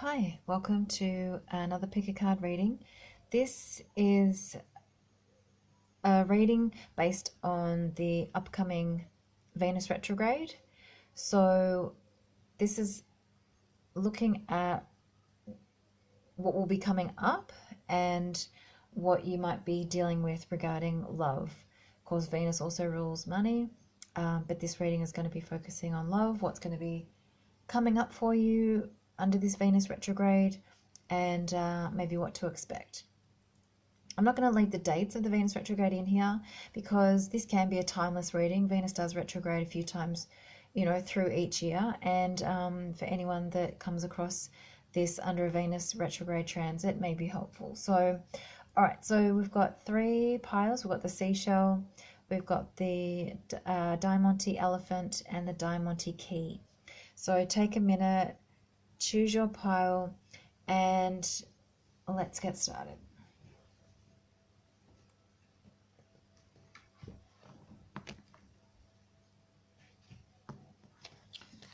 Hi, welcome to another pick a card reading. This is a reading based on the upcoming Venus retrograde. So this is looking at what will be coming up and what you might be dealing with regarding love. Of course, Venus also rules money, but this reading is going to be focusing on love, what's going to be coming up for you under this Venus retrograde, and maybe what to expect. I'm not going to leave the dates of the Venus retrograde in here because this can be a timeless reading. Venus does retrograde a few times, through each year. And for anyone that comes across this under a Venus retrograde transit may be helpful. So, all right, so we've got three piles. We've got the seashell, we've got the Diamante elephant, and the Diamante key. So take a minute, choose your pile, and let's get started.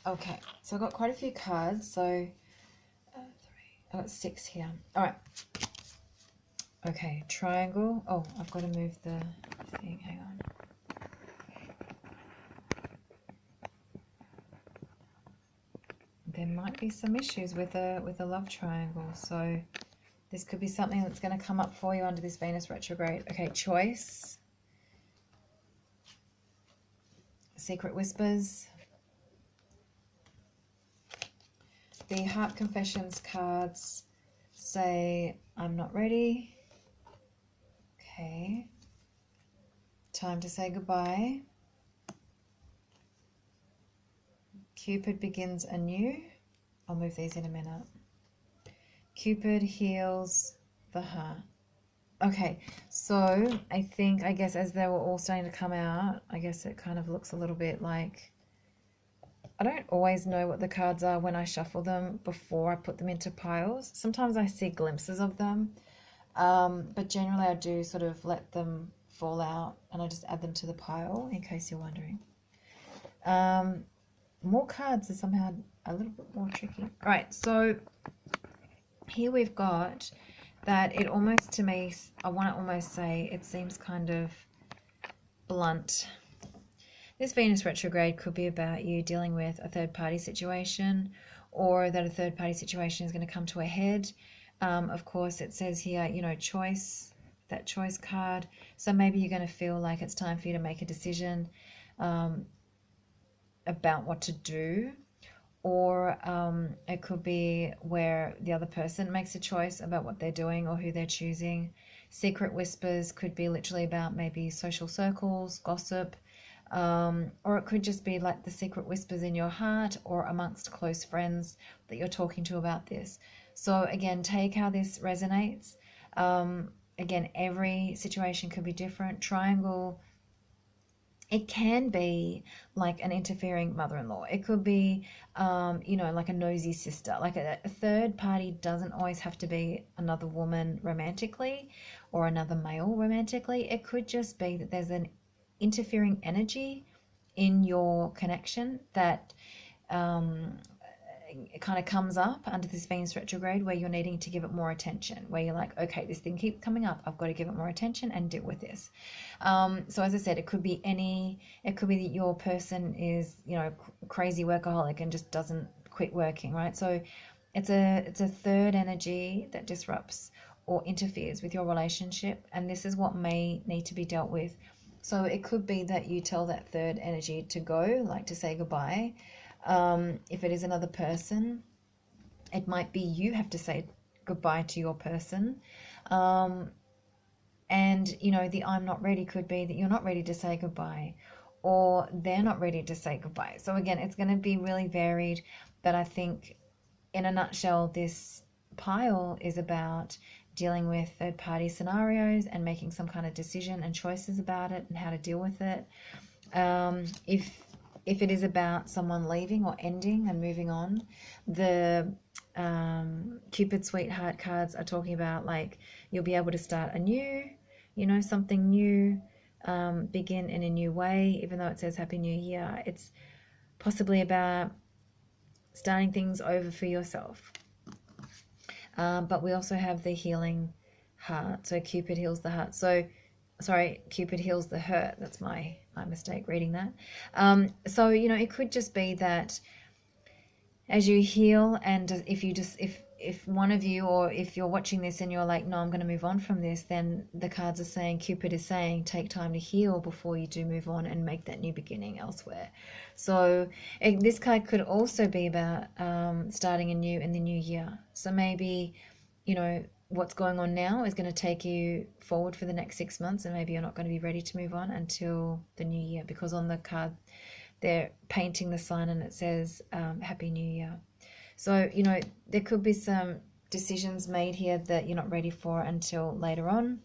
Okay, so I've got quite a few cards, so I've got 6 here. All right. Okay, triangle. Oh, I've got to move the thing. Hang on. There might be some issues with a love triangle, so this could be something that's going to come up for you under this Venus retrograde. Okay, choice, secret whispers. The heart confessions cards say, I'm not ready. Okay. Time to say goodbye. Cupid begins anew. I'll move these in a minute. Cupid heals the heart. Okay, so I guess as they were all starting to come out, I guess it kind of looks a little bit like, I don't always know what the cards are when I shuffle them before I put them into piles. Sometimes I see glimpses of them, but generally I do sort of let them fall out and I just add them to the pile in case you're wondering. More cards are somehow a little bit more tricky. All right, so here we've got that it almost, to me, I want to almost say it seems kind of blunt. This Venus retrograde could be about you dealing with a third-party situation, or that a third-party situation is going to come to a head. Of course, it says here, choice, that choice card. So maybe you're going to feel like it's time for you to make a decision about what to do, or it could be where the other person makes a choice about what they're doing or who they're choosing. Secret whispers could be literally about maybe social circles, gossip, or it could just be like the secret whispers in your heart or amongst close friends that you're talking to about this. So again, take how this resonates. Again, every situation could be different. Triangle, it can be like an interfering mother-in-law. It could be, like a nosy sister. Like a third party doesn't always have to be another woman romantically or another male romantically. It could just be that there's an interfering energy in your connection that it kind of comes up under this Venus retrograde where you're needing to give it more attention, where you're like, okay, this thing keeps coming up, I've got to give it more attention and deal with this. So as I said, it could be that your person is, crazy workaholic and just doesn't quit working, right? So it's a third energy that disrupts or interferes with your relationship, and this is what may need to be dealt with. So it could be that you tell that third energy to go, like to say goodbye. If it is another person, it might be you have to say goodbye to your person. And, the I'm not ready could be that you're not ready to say goodbye, or they're not ready to say goodbye. So again, it's going to be really varied, but I think in a nutshell, this pile is about dealing with third-party scenarios and making some kind of decision and choices about it and how to deal with it. If it is about someone leaving or ending and moving on, the Cupid sweetheart cards are talking about like you'll be able to start anew, something new, begin in a new way. Even though it says Happy New Year, it's possibly about starting things over for yourself. But we also have the healing heart. So Cupid heals the heart. So, sorry, Cupid heals the hurt. That's my mistake reading that. So, you know, it could just be that as you heal, and if one of you, or if you're watching this and you're like, no, I'm going to move on from this, then the cards are saying, Cupid is saying, take time to heal before you do move on and make that new beginning elsewhere. So this card could also be about starting anew in the new year. So maybe, you know, what's going on now is going to take you forward for the next 6 months, and maybe you're not going to be ready to move on until the new year, because on the card they're painting the sign and it says Happy New Year. So, you know, there could be some decisions made here that you're not ready for until later on.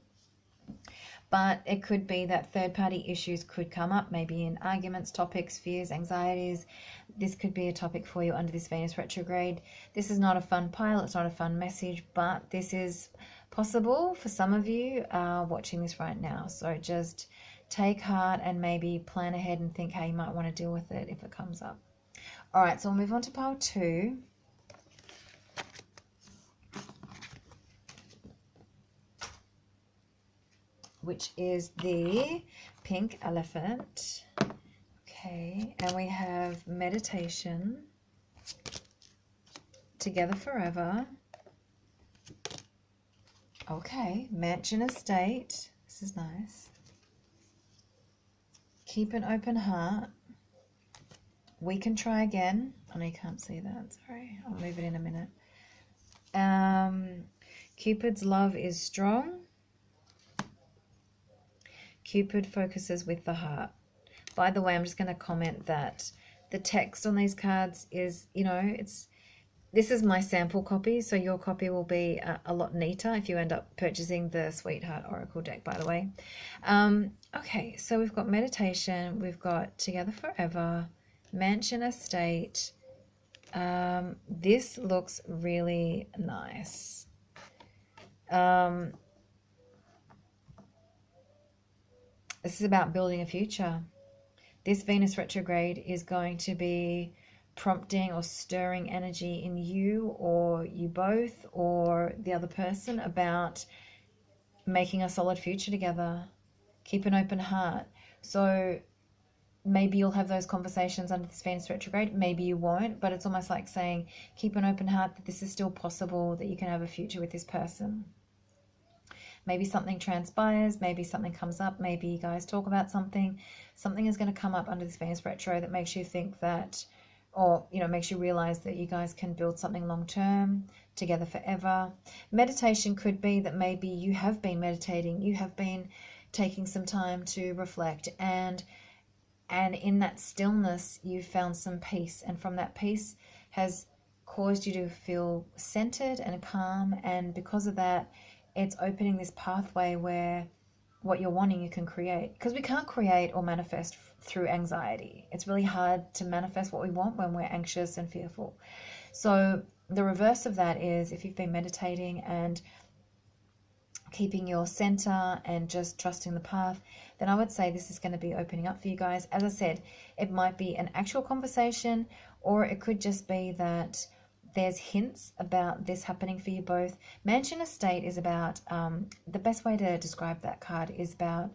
But it could be that third-party issues could come up, maybe in arguments, topics, fears, anxieties. This could be a topic for you under this Venus retrograde. This is not a fun pile, it's not a fun message, but this is possible for some of you watching this right now. So just take heart and maybe plan ahead and think how you might want to deal with it if it comes up. All right, so we'll move on to pile 2. Which is the pink elephant. Okay, and we have meditation, together forever. Okay, mansion estate. This is nice. Keep an open heart. We can try again. I know you can't see that. Sorry, I'll move it in a minute. Cupid's love is strong. Cupid focuses with the heart. By the way, I'm just going to comment that the text on these cards is, you know, this is my sample copy, so your copy will be a lot neater if you end up purchasing the Sweetheart Oracle deck, by the way. Okay, so we've got meditation, we've got together forever, mansion estate. This looks really nice. This is about building a future. This Venus retrograde is going to be prompting or stirring energy in you, or you both, or the other person, about making a solid future together. Keep an open heart. So maybe you'll have those conversations under this Venus retrograde, maybe you won't, but it's almost like saying, keep an open heart that this is still possible, that you can have a future with this person. Maybe something transpires, maybe something comes up, maybe you guys talk about something. Something is going to come up under this Venus retro that makes you think that, or, you know, makes you realize that you guys can build something long-term, together forever. Meditation could be that maybe you have been meditating, you have been taking some time to reflect, and in that stillness you found some peace, and from that peace has caused you to feel centered and calm, and because of that, it's opening this pathway where what you're wanting you can create. Because we can't create or manifest through anxiety. It's really hard to manifest what we want when we're anxious and fearful. So the reverse of that is, if you've been meditating and keeping your center and just trusting the path, then I would say this is going to be opening up for you guys. As I said, it might be an actual conversation, or it could just be that there's hints about this happening for you both. Mansion estate is about, the best way to describe that card is about,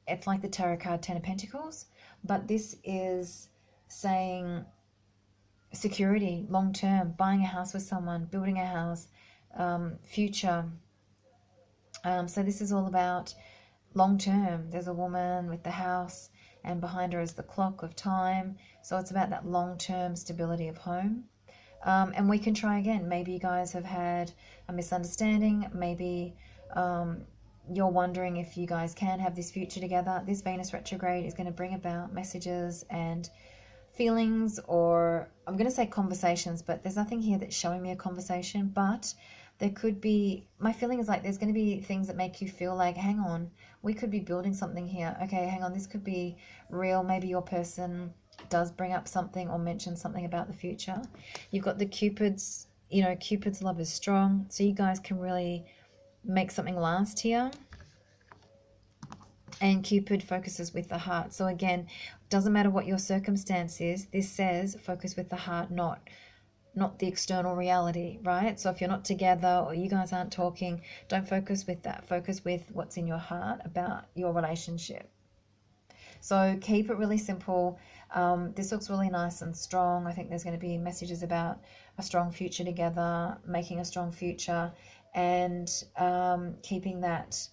it's like the tarot card 10 of Pentacles, but this is saying security, long term, buying a house with someone, building a house, future. So this is all about long term. There's a woman with the house, and behind her is the clock of time. So it's about that long term stability of home. And we can try again. Maybe you guys have had a misunderstanding. Maybe you're wondering if you guys can have this future together. This Venus retrograde is going to bring about messages and feelings, or I'm going to say conversations, but there's nothing here that's showing me a conversation. But there could be, my feeling is like there's going to be things that make you feel like, hang on, we could be building something here. Okay, hang on, this could be real. Maybe your person does bring up something or mention something about the future. You've got the Cupid's, you know, Cupid's love is strong, so you guys can really make something last here. And Cupid focuses with the heart. So again, doesn't matter what your circumstance is, this says focus with the heart, not not the external reality, right? So if you're not together or you guys aren't talking, don't focus with that. Focus with what's in your heart about your relationship. So keep it really simple. This looks really nice and strong. I think there's going to be messages about a strong future together, making a strong future, and keeping that,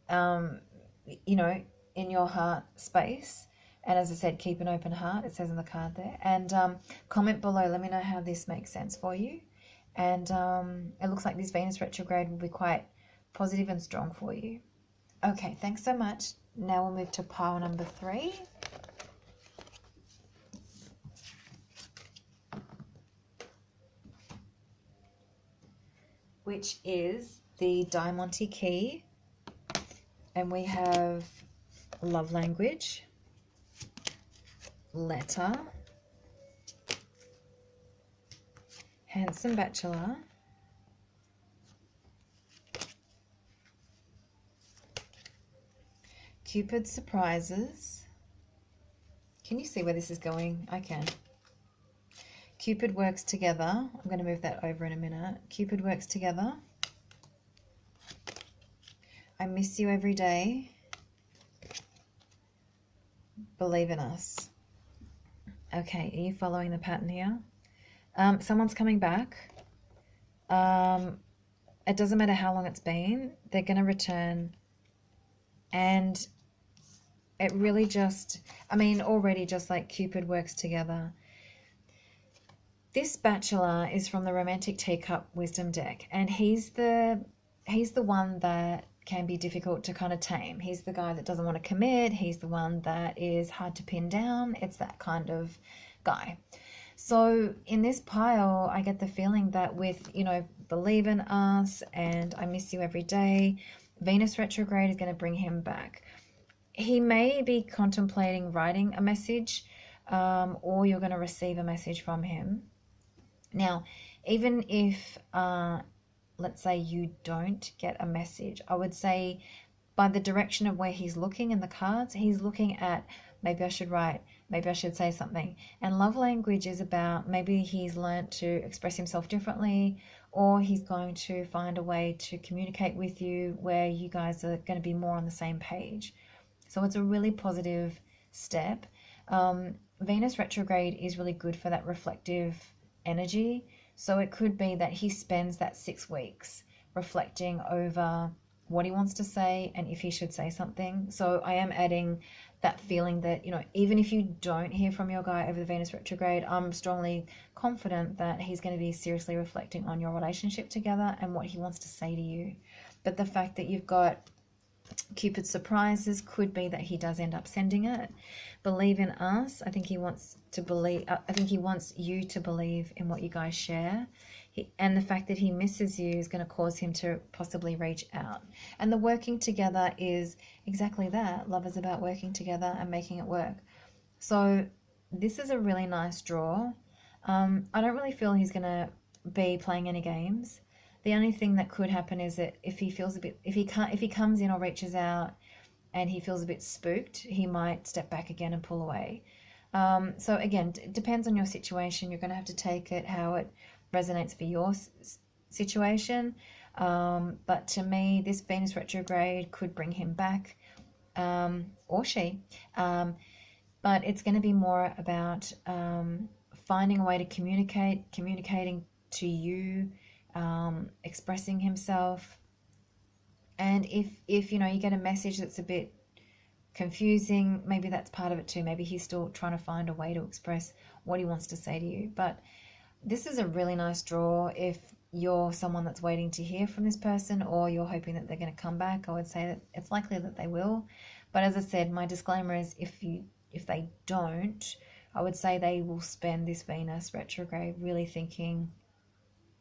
you know, in your heart space. And as I said, keep an open heart. It says on the card there. And comment below. Let me know how this makes sense for you. And it looks like this Venus retrograde will be quite positive and strong for you. Okay, thanks so much. Now we'll move to pile number 3. Which is the Diamante key. And we have love language, letter, handsome bachelor, Cupid surprises. Can you see where this is going? I can. Cupid works together. I'm going to move that over in a minute. Cupid works together. I miss you every day. Believe in us. Okay, are you following the pattern here? Someone's coming back. It doesn't matter how long it's been. They're going to return. And it really just, I mean, already just like Cupid works together. This bachelor is from the Romantic Teacup Wisdom deck. And he's the one that can be difficult to kind of tame. He's the guy that doesn't want to commit. He's the one that is hard to pin down. It's that kind of guy. So in this pile, I get the feeling that with, you know, believe in us and I miss you every day, Venus retrograde is going to bring him back. He may be contemplating writing a message, or you're going to receive a message from him. Now, even if, let's say you don't get a message, I would say by the direction of where he's looking in the cards, he's looking at maybe I should write, maybe I should say something. And love language is about maybe he's learnt to express himself differently, or he's going to find a way to communicate with you where you guys are going to be more on the same page. So it's a really positive step. Venus retrograde is really good for that reflective energy. So it could be that he spends that 6 weeks reflecting over what he wants to say and if he should say something. So I am adding that feeling that, you know, even if you don't hear from your guy over the Venus retrograde, I'm strongly confident that he's going to be seriously reflecting on your relationship together and what he wants to say to you. But the fact that you've got Cupid surprises could be that he does end up sending it. Believe in us. I think he wants to believe. I think he wants you to believe in what you guys share. And the fact that he misses you is going to cause him to possibly reach out. And the working together is exactly that. Love is about working together and making it work. So this is a really nice draw. I don't really feel he's going to be playing any games. The only thing that could happen is that if he feels a bit, if he comes in or reaches out and he feels a bit spooked, he might step back again and pull away. So again, it depends on your situation. You're going to have to take it how it resonates for your situation. But to me, this Venus retrograde could bring him back, or she. But it's going to be more about finding a way to communicating to you, expressing himself. And if you know you get a message that's a bit confusing, maybe that's part of it too. Maybe he's still trying to find a way to express what he wants to say to you. But this is a really nice draw if you're someone that's waiting to hear from this person, or you're hoping that they're going to come back. I would say that it's likely that they will. But as I said, my disclaimer is if they don't, I would say they will spend this Venus retrograde really thinking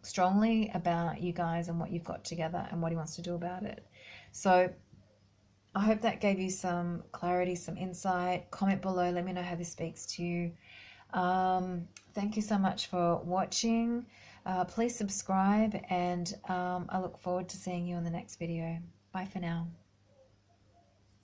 strongly about you guys and what you've got together and what he wants to do about it. So I hope that gave you some clarity, some insight. Comment below, let me know how this speaks to you. Thank you so much for watching. Please subscribe, and I look forward to seeing you in the next video. Bye for now.